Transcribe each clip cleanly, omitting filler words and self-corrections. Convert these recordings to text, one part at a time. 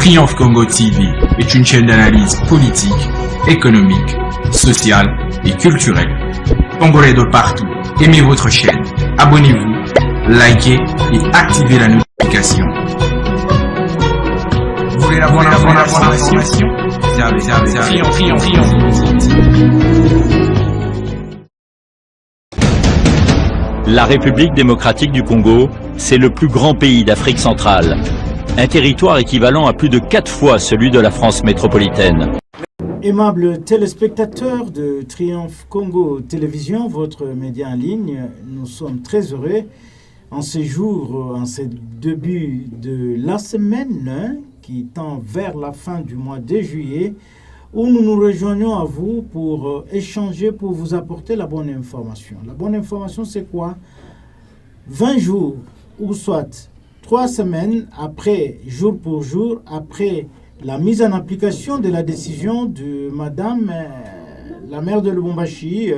Triomphe Congo TV est une chaîne d'analyse politique, économique, sociale et culturelle. Congolais de partout, aimez votre chaîne, abonnez-vous, likez et activez la notification. Vous voulez la bonne information? Triomphe. La République démocratique du Congo, c'est le plus grand pays d'Afrique centrale. Un territoire équivalent à plus de 4 fois celui de la France métropolitaine. Aimables téléspectateurs de Triomphe Congo Télévision, votre média en ligne, nous sommes très heureux en ces jours, en ce début de la semaine qui tend vers la fin du mois de juillet, où nous nous rejoignons à vous pour échanger, pour vous apporter la bonne information. La bonne information, c'est quoi? 20 jours, ou soit 3 semaines après, jour pour jour, après la mise en application de la décision de Madame la maire de Lubumbashi,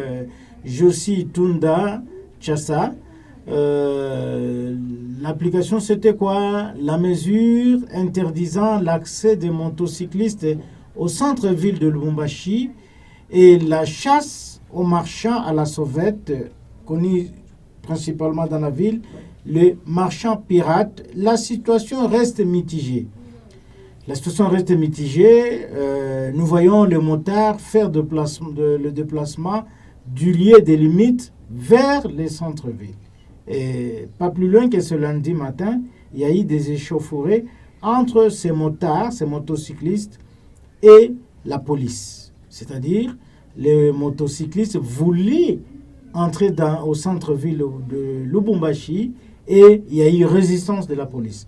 Josie Tunda Tchassa. L'application, c'était quoi? La mesure interdisant l'accès des motocyclistes au centre-ville de Lubumbashi et la chasse aux marchands à la sauvette, connus principalement dans la ville, les marchands pirates. La situation reste mitigée. Nous voyons les motards faire le déplacement du lieu des limites vers les centres-villes. Et pas plus loin que ce lundi matin, il y a eu des échauffourées entre ces motards, ces motocyclistes, et la police. C'est-à-dire, les motocyclistes voulaient entrer au centre-ville de Lubumbashi et il y a eu résistance de la police.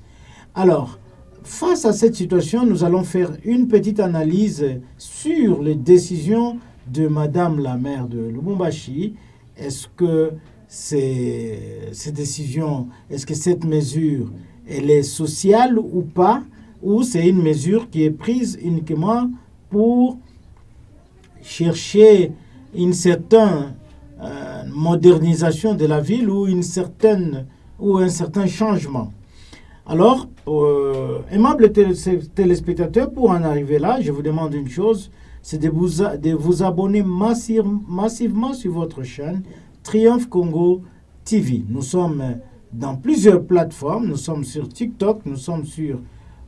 Alors, face à cette situation, nous allons faire une petite analyse sur les décisions de Madame la maire de Lubumbashi. Est-ce que ces décisions, est-ce que cette mesure, elle est sociale ou pas, ou c'est une mesure qui est prise uniquement pour chercher une certaine modernisation de la ville ou un certain changement. Alors, aimables téléspectateurs, pour en arriver là, je vous demande une chose, c'est de vous abonner massivement sur votre chaîne Triomphe Congo TV. Nous sommes dans plusieurs plateformes, nous sommes sur TikTok, nous sommes sur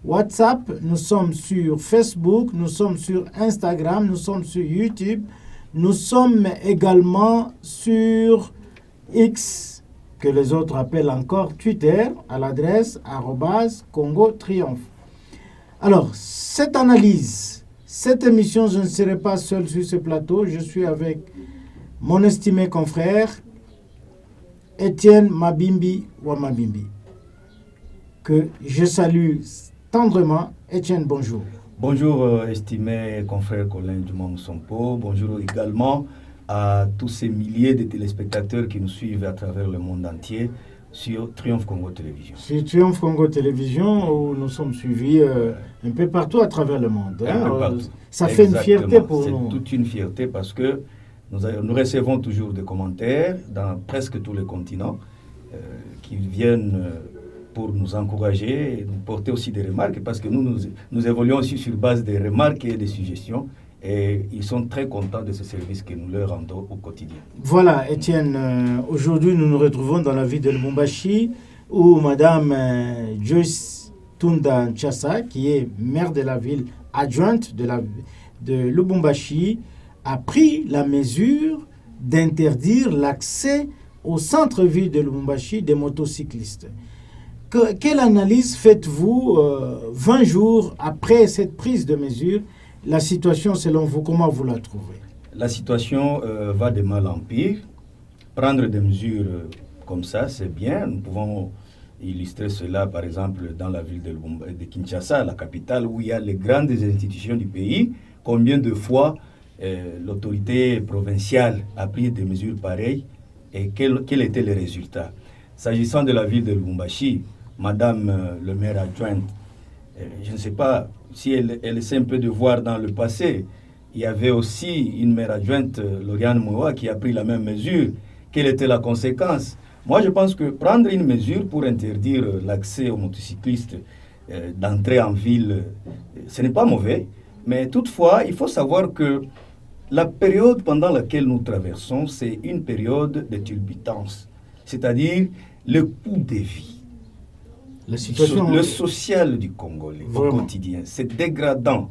WhatsApp, nous sommes sur Facebook, nous sommes sur Instagram, nous sommes sur YouTube, nous sommes également sur X, que les autres appellent encore Twitter, à l'adresse @CongoTriomphe. Alors, cette analyse, cette émission, je ne serai pas seul sur ce plateau, je suis avec mon estimé confrère, Étienne Mabimbi Wamabimbi, que je salue tendrement. Étienne, bonjour. Bonjour, estimé confrère Colin Dumont Sompo. Bonjour également à tous ces milliers de téléspectateurs qui nous suivent à travers le monde entier sur Triomphe Congo Télévision. Sur Triomphe Congo Télévision, où nous sommes suivis un peu partout à travers le monde. Ça fait une fierté pour nous. C'est toute une fierté parce que nous recevons toujours des commentaires dans presque tous les continents qui viennent pour nous encourager et nous porter aussi des remarques parce que nous évoluons aussi sur base des remarques et des suggestions et ils sont très contents de ce service que nous leur rendons au quotidien. Voilà, Étienne, aujourd'hui nous nous retrouvons dans la ville de Lubumbashi où Madame Joyce Tunda Tchassa, qui est maire de la ville adjointe de Lubumbashi, a pris la mesure d'interdire l'accès au centre-ville de Lubumbashi des motocyclistes. Quelle analyse faites-vous 20 jours après cette prise de mesure? La situation, selon vous, comment vous la trouvez? La situation va de mal en pire. Prendre des mesures comme ça, c'est bien. Nous pouvons illustrer cela, par exemple, dans la ville de Kinshasa, la capitale, où il y a les grandes institutions du pays. Combien de fois l'autorité provinciale a pris des mesures pareilles et quels étaient les résultats? S'agissant de la ville de Lubumbashi, Madame le maire adjointe, je ne sais pas si elle essaie un peu de voir dans le passé. Il y avait aussi une maire adjointe, Lauriane Moua, qui a pris la même mesure. Quelle était la conséquence? Moi, je pense que prendre une mesure pour interdire l'accès aux motocyclistes d'entrer en ville ce n'est pas mauvais, mais toutefois, il faut savoir que la période pendant laquelle nous traversons, c'est une période de turbulence, c'est-à-dire le coût de vie. La situation... Le social du Congolais au quotidien, c'est dégradant,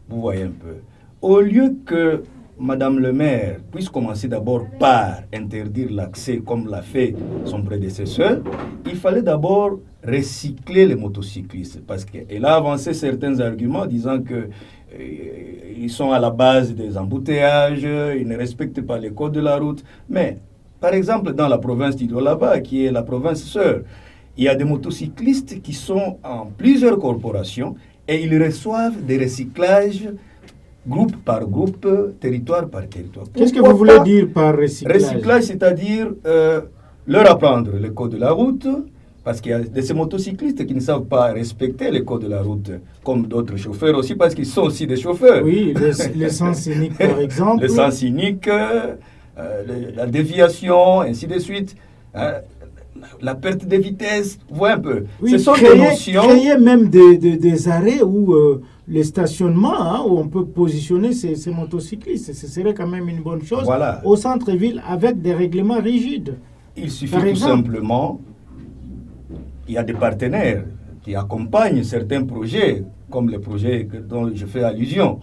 vous voyez un peu. Au lieu que Madame le maire puisse commencer d'abord par interdire l'accès comme l'a fait son prédécesseur, il fallait d'abord recycler les motocyclistes parce qu'elle a avancé certains arguments disant que ils sont à la base des embouteillages, ils ne respectent pas les codes de la route. Mais, par exemple, dans la province d'Idolaba, qui est la province sœur, il y a des motocyclistes qui sont en plusieurs corporations et ils reçoivent des recyclages groupe par groupe, territoire par territoire. Qu'est-ce que vous voulez dire par recyclage? Recyclage, c'est-à-dire leur apprendre les codes de la route, parce qu'il y a de ces motocyclistes qui ne savent pas respecter les codes de la route, comme d'autres chauffeurs aussi, parce qu'ils sont aussi des chauffeurs. Oui, l'essence unique, par exemple. L'essence unique, la déviation, ainsi de suite. La perte de vitesse, vous voyez un peu. Oui, ce sont des notions... Créer même des arrêts où les stationnements, où on peut positionner ces motocyclistes, ce serait quand même une bonne chose. Voilà. Au centre-ville avec des règlements rigides. Il suffit tout simplement... Il y a des partenaires qui accompagnent certains projets, comme les projets dont je fais allusion.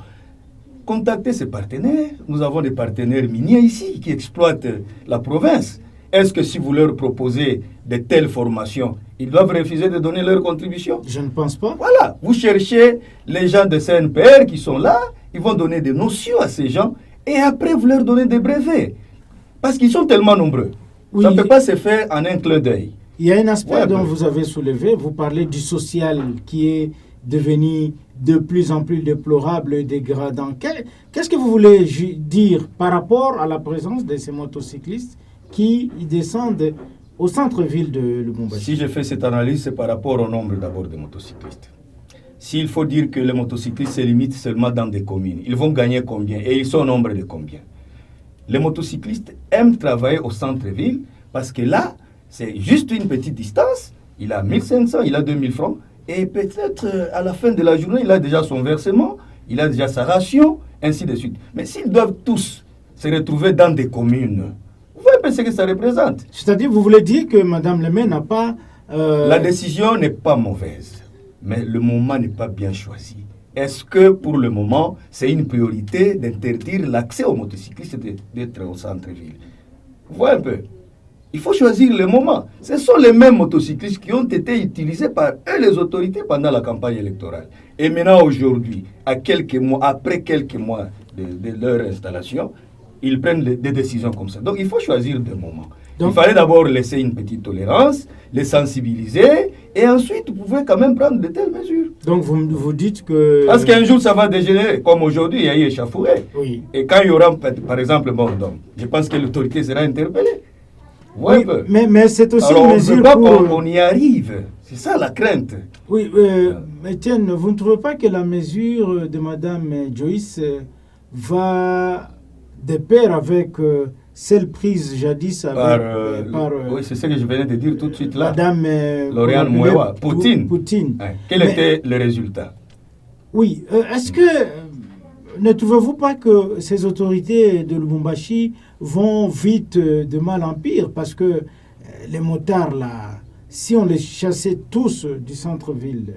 Contactez ces partenaires. Nous avons des partenaires miniers ici qui exploitent la province. Est-ce que si vous leur proposez de telles formations, ils doivent refuser de donner leur contribution? Je ne pense pas. Voilà. Vous cherchez les gens de CNPR qui sont là, ils vont donner des notions à ces gens et après vous leur donnez des brevets. Parce qu'ils sont tellement nombreux. Oui. Ça ne peut pas se faire en un clin d'œil. Il y a un aspect dont vous avez soulevé, vous parlez du social qui est devenu de plus en plus déplorable et dégradant. Qu'est-ce que vous voulez dire par rapport à la présence de ces motocyclistes qui descendent au centre-ville de Lubumbashi? Si je fais cette analyse, c'est par rapport au nombre d'abord de motocyclistes. S'il faut dire que les motocyclistes se limitent seulement dans des communes, ils vont gagner combien? Et ils sont au nombre de combien? Les motocyclistes aiment travailler au centre-ville parce que là, c'est juste une petite distance, il a 1500, il a 2000 francs, et peut-être à la fin de la journée, il a déjà son versement, il a déjà sa ration, ainsi de suite. Mais s'ils doivent tous se retrouver dans des communes, vous voyez un peu ce que ça représente. C'est-à-dire, vous voulez dire que Mme le maire n'a pas... La décision n'est pas mauvaise, mais le moment n'est pas bien choisi. Est-ce que pour le moment, c'est une priorité d'interdire l'accès aux motocyclistes d'être au centre-ville? Vous voyez un peu. Il faut choisir le moment. Ce sont les mêmes motocyclistes qui ont été utilisés par eux, les autorités, pendant la campagne électorale. Et maintenant, aujourd'hui, après quelques mois de leur installation, ils prennent des décisions comme ça. Donc, il faut choisir des moments. Il fallait d'abord laisser une petite tolérance, les sensibiliser, et ensuite, vous pouvez quand même prendre de telles mesures. Donc, vous dites que... Parce qu'un jour, ça va dégénérer. Comme aujourd'hui, il y a eu échauffourée. Oui. Et quand il y aura, par exemple, mort d'homme, je pense que l'autorité sera interpellée. Oui, mais c'est aussi alors, une mesure on ne veut pas pour... qu'on y arrive. C'est ça la crainte. Oui, Étienne, vous ne trouvez pas que la mesure de Mme Joyce va de pair avec celle prise jadis par oui, c'est ce que je venais de dire tout de suite là. Madame Lauriane Mouewa, Poutine. Hein. Quel était le résultat? Oui, est-ce que... Ne trouvez-vous pas que ces autorités de Lubumbashi vont vite de mal en pire? Parce que les motards, là, si on les chassait tous du centre-ville,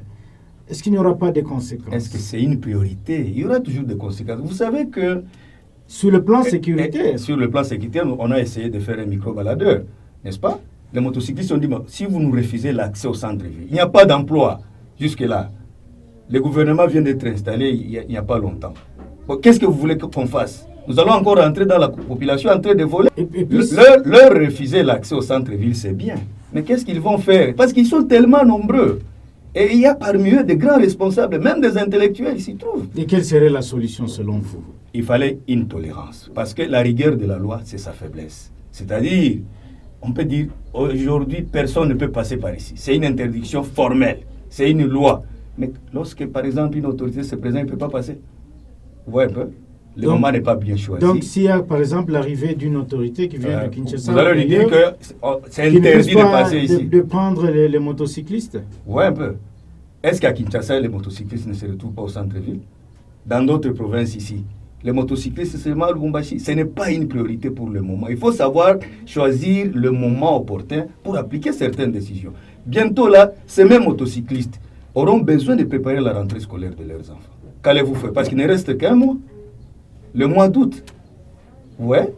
est-ce qu'il n'y aura pas de conséquences? Est-ce que c'est une priorité? Il y aura toujours des conséquences. Vous savez que... Sur le plan sécuritaire. Sur le plan sécuritaire, on a essayé de faire un micro-baladeur, n'est-ce pas? Les motocyclistes ont dit, si vous nous refusez l'accès au centre-ville, il n'y a pas d'emploi jusque-là. Le gouvernement vient d'être installé il n'y a pas longtemps. Qu'est-ce que vous voulez qu'on fasse? Nous allons encore rentrer dans la population en train de voler. Et puis, leur refuser l'accès au centre-ville, c'est bien. Mais qu'est-ce qu'ils vont faire? Parce qu'ils sont tellement nombreux. Et il y a parmi eux des grands responsables, même des intellectuels s'y trouvent. Et quelle serait la solution selon vous? Il fallait une tolérance. Parce que la rigueur de la loi, c'est sa faiblesse. C'est-à-dire, on peut dire, aujourd'hui, personne ne peut passer par ici. C'est une interdiction formelle. C'est une loi. Mais lorsque, par exemple, une autorité se présente, elle ne peut pas passer. Vous voyez un peu? Le moment n'est pas bien choisi. Donc, s'il y a, par exemple, l'arrivée d'une autorité qui vient de Kinshasa, vous allez lui dire que c'est interdit de passer ici. De prendre les motocyclistes? Oui, un peu. Est-ce qu'à Kinshasa, les motocyclistes ne se retrouvent pas au centre-ville? Dans d'autres provinces ici, les motocyclistes, c'est seulement Lubumbashi. Ce n'est pas une priorité pour le moment. Il faut savoir choisir le moment opportun pour appliquer certaines décisions. Bientôt là, ces mêmes motocyclistes auront besoin de préparer la rentrée scolaire de leurs enfants. Qu'allez-vous faire? Parce qu'il ne reste qu'un mois. Le mois d'août. Ouais.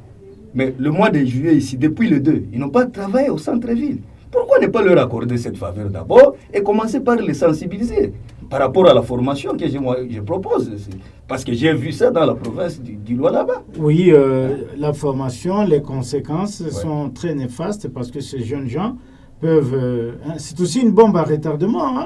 Mais le mois de juillet ici, depuis le 2, ils n'ont pas travaillé au centre-ville. Pourquoi ne pas leur accorder cette faveur d'abord et commencer par les sensibiliser par rapport à la formation que je propose? Parce que j'ai vu ça dans la province du Lualaba. Oui, la formation, les conséquences sont très néfastes parce que ces jeunes gens peuvent... c'est aussi une bombe à retardement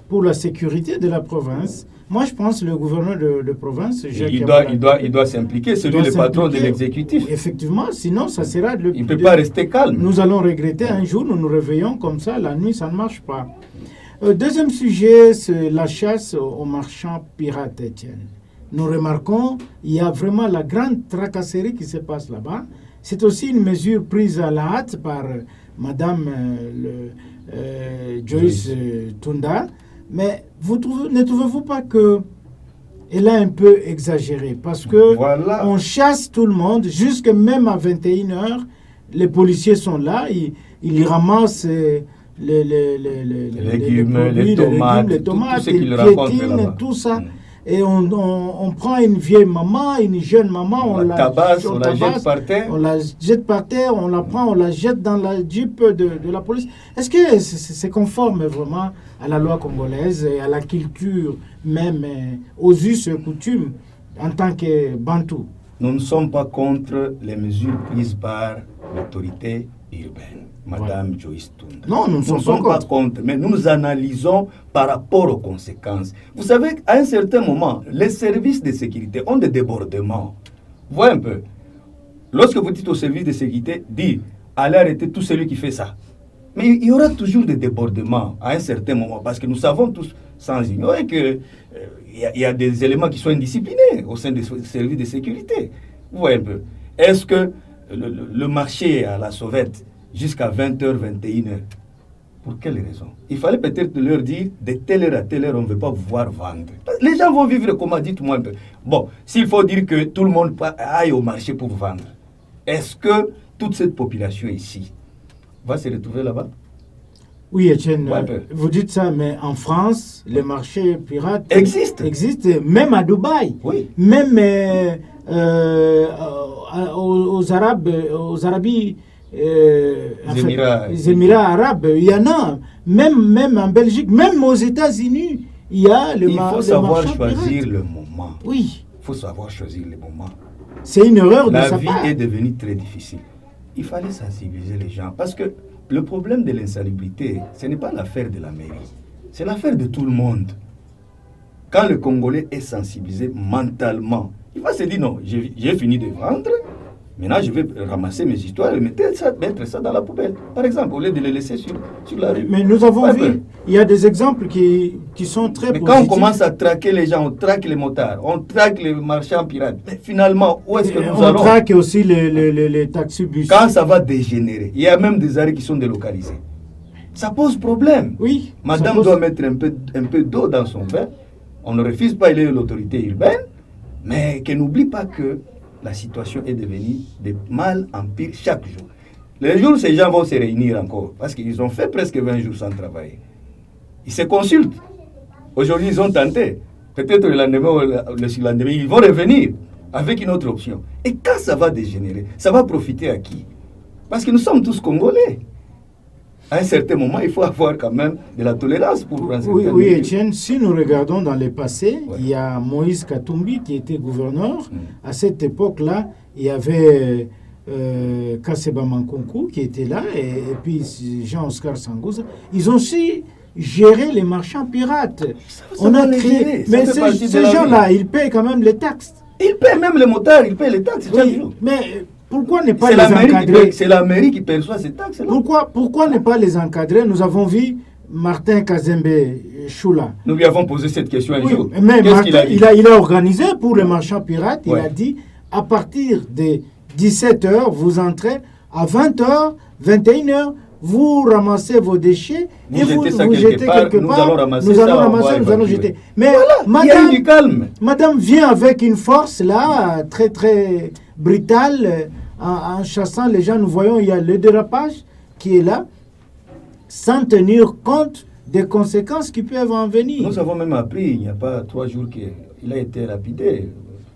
pour la sécurité de la province. Moi, je pense que le gouverneur de province... Il doit s'impliquer, c'est lui le patron de l'exécutif. Effectivement, sinon ça sera... Il ne peut pas rester calme. Nous allons regretter un jour, nous nous réveillons comme ça, la nuit, ça ne marche pas. Deuxième sujet, c'est la chasse aux marchands pirates, Etienne. Nous remarquons, il y a vraiment la grande tracasserie qui se passe là-bas. C'est aussi une mesure prise à la hâte par Madame Joyce Tunda. Mais ne trouvez-vous pas qu'elle a un peu exagéré? Parce que on chasse tout le monde, jusque même à 21h, les policiers sont là, ils ramassent les légumes, les tomates, tout ce qu'ils rencontrent là-bas. Tout ça. Et on prend une vieille maman, une jeune maman, on la tabasse, on la jette par terre. On la jette par terre, on la prend, on la jette dans la jeep de la police. Est-ce que c'est conforme vraiment à la loi congolaise et à la culture, même aux us et coutumes en tant que Bantou? Nous ne sommes pas contre les mesures prises par l'autorité urbaine, Madame Joyce Tunda. Non, nous ne sommes pas contre, mais nous nous analysons par rapport aux conséquences. Vous savez, à un certain moment, les services de sécurité ont des débordements. Voyez un peu. Lorsque vous dites aux services de sécurité, allez arrêter tout celui qui fait ça. Mais il y aura toujours des débordements à un certain moment, parce que nous savons tous, sans ignorer, qu'il y a des éléments qui sont indisciplinés au sein des services de sécurité. Vous voyez un peu. Est-ce que le marché à la sauvette jusqu'à 20h, 21h, pour quelle raison? Il fallait peut-être leur dire de telle heure à telle heure, on ne veut pas pouvoir vendre. Les gens vont vivre comment? Dites-moi un peu. Bon, s'il faut dire que tout le monde aille au marché pour vendre, est-ce que toute cette population ici va se retrouver là-bas? Oui, Etienne, vous dites ça, mais en France, les marchés pirates existent, même à Dubaï, même aux Arabies, les Émirats arabes, il y en a, même en Belgique, même aux États-Unis, il y a le marché. Il faut savoir choisir le moment. Oui. Il faut savoir choisir le moment. C'est une erreur de sa part. La vie est devenue très difficile. Il fallait sensibiliser les gens parce que le problème de l'insalubrité, ce n'est pas l'affaire de la mairie, c'est l'affaire de tout le monde. Quand le Congolais est sensibilisé mentalement, il va se dire non, j'ai fini de vendre, maintenant je vais ramasser mes histoires et mettre ça dans la poubelle. Par exemple, au lieu de les laisser sur la rue. Mais nous avons vu, il y a des exemples qui sont très positifs. Mais quand on commence à traquer les gens, on traque les motards, on traque les marchands pirates, mais finalement, où est-ce que nous allons? On traque aussi les taxi-bus. Quand ça va dégénérer, il y a même des arrêts qui sont délocalisés. Ça pose problème. Oui. Madame doit mettre un peu d'eau dans son vin. On ne refuse pas, il est l'autorité urbaine, mais qu'elle n'oublie pas que la situation est devenue de mal en pire chaque jour. Les jours, ces gens vont se réunir encore, parce qu'ils ont fait presque 20 jours sans travailler. Ils se consultent. Aujourd'hui, ils ont tenté. Peut-être le lendemain ou le surlendemain, ils vont revenir avec une autre option. Et quand ça va dégénérer, ça va profiter à qui? Parce que nous sommes tous Congolais. À un certain moment, il faut avoir quand même de la tolérance pour prendre certaines mesures. Oui, Etienne, si nous regardons dans le passé, il y a Moïse Katumbi qui était gouverneur. À cette époque-là, il y avait Kaseba Mankunku qui était là, et puis Jean-Oscar Sangouza. Ils ont aussi géré les marchands pirates. On a créé... Mais ces gens-là, ils payent quand même les taxes. Ils payent même les motards, ils payent les taxes. Oui, mais... Pourquoi ne pas les encadrer? C'est la mairie qui perçoit ces taxes-là. Pourquoi ne pas les encadrer? Nous avons vu Martin Kazembe Choula. Nous lui avons posé cette question un jour. Mais Martin, il a organisé pour les marchands pirates, il a dit, à partir de 17h, vous entrez, à 20h, 21h, vous ramassez vos déchets et vous jetez quelque part, nous allons ramasser, nous allons jeter. Mais voilà, il y a eu du calme. Madame vient avec une force là, très très brutale, en chassant les gens. Nous voyons, il y a le dérapage qui est là, sans tenir compte des conséquences qui peuvent en venir. Nous avons même appris, il n'y a pas 3 jours qu'il a été lapidé.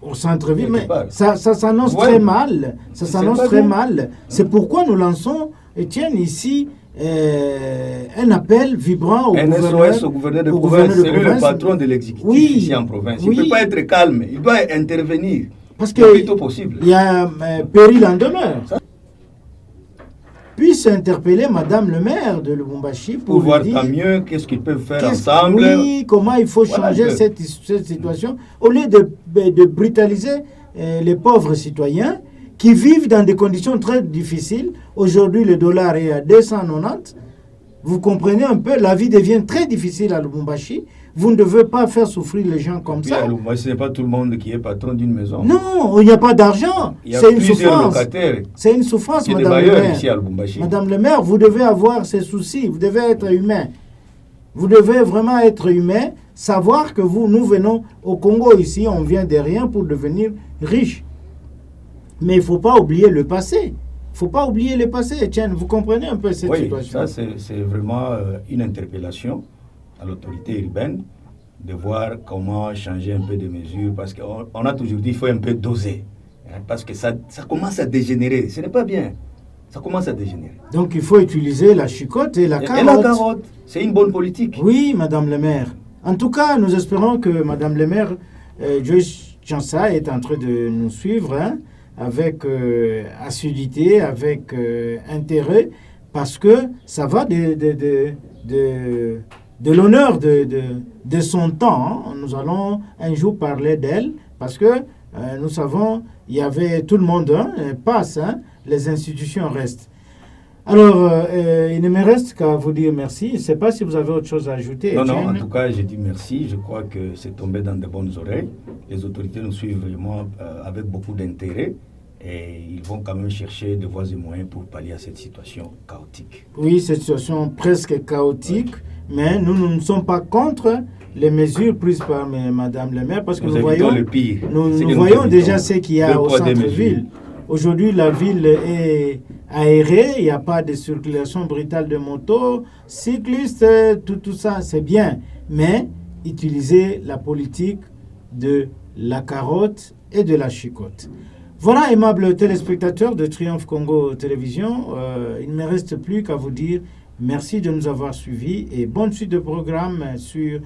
Au centre-ville, mais ça s'annonce très mal. Ça s'annonce très mal. C'est pourquoi nous lançons, Etienne, ici, un appel vibrant au gouverneur de province. C'est lui le patron de l'exécutif ici en province. Il ne peut pas être calme, il doit intervenir parce le plus tôt possible. Il y a péril en demeure. Puisse interpeller Madame le maire de Lubumbashi pour voir lui dire tant mieux qu'est-ce qu'ils peuvent faire ensemble. Oui, comment il faut changer cette situation au lieu de brutaliser les pauvres citoyens qui vivent dans des conditions très difficiles. Aujourd'hui, le dollar est à 290. Vous comprenez un peu, la vie devient très difficile à Lubumbashi. Vous ne devez pas faire souffrir les gens comme ça. Ce n'est pas tout le monde qui est patron d'une maison. Non, il n'y a pas d'argent. C'est une souffrance. C'est une souffrance, Madame le maire. Ici à Lubumbashi. Madame le maire, vous devez avoir ces soucis. Vous devez être humain. Vous devez vraiment être humain. Savoir que nous venons au Congo ici, on vient de rien pour devenir riche. Mais il ne faut pas oublier le passé. Il ne faut pas oublier le passé, Etienne. Vous comprenez un peu cette situation? Oui, ça c'est vraiment une interpellation à l'autorité urbaine de voir comment changer un peu de mesures, parce qu'on a toujours dit qu'il faut un peu doser, hein, parce que ça commence à dégénérer. Ce n'est pas bien. Ça commence à dégénérer. Donc il faut utiliser la chicotte et la carotte. Et la carotte, c'est une bonne politique. Oui, Madame le maire. En tout cas, nous espérons que Madame le maire, Joyce Chansa, est en train de nous suivre, hein, avec assiduité, avec intérêt, parce que ça va de l'honneur de son temps. Hein. Nous allons un jour parler d'elle, parce que nous savons, il y avait tout le monde passe, hein, les institutions restent. Alors, il ne me reste qu'à vous dire merci. Je ne sais pas si vous avez autre chose à ajouter. Non, Etienne. non, en tout cas, j'ai dit merci. Je crois que c'est tombé dans de bonnes oreilles. Les autorités nous suivent vraiment avec beaucoup d'intérêt. Et ils vont quand même chercher de voies et moyens pour pallier à cette situation chaotique. Oui, cette situation presque chaotique, mais nous ne sommes pas contre les mesures prises par Madame le maire, parce que nous voyons, le pire. Nous voyons déjà ce qu'il y a au centre-ville. Aujourd'hui, la ville est aérée, il n'y a pas de circulation brutale de motos, cyclistes, tout ça, c'est bien. Mais utiliser la politique de la carotte et de la chicotte. Voilà, aimables téléspectateurs de Triomphe Congo Télévision, il ne me reste plus qu'à vous dire merci de nous avoir suivis et bonne suite de programme sur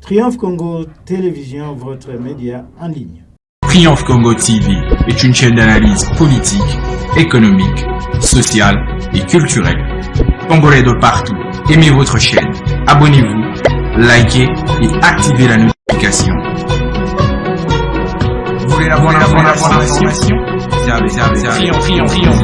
Triomphe Congo Télévision, votre média en ligne. Triomphe Congo TV est une chaîne d'analyse politique, économique, sociale et culturelle. Congolais de partout, aimez votre chaîne, abonnez-vous, likez et activez la notification. Vous voulez la bonne information? Triomphe.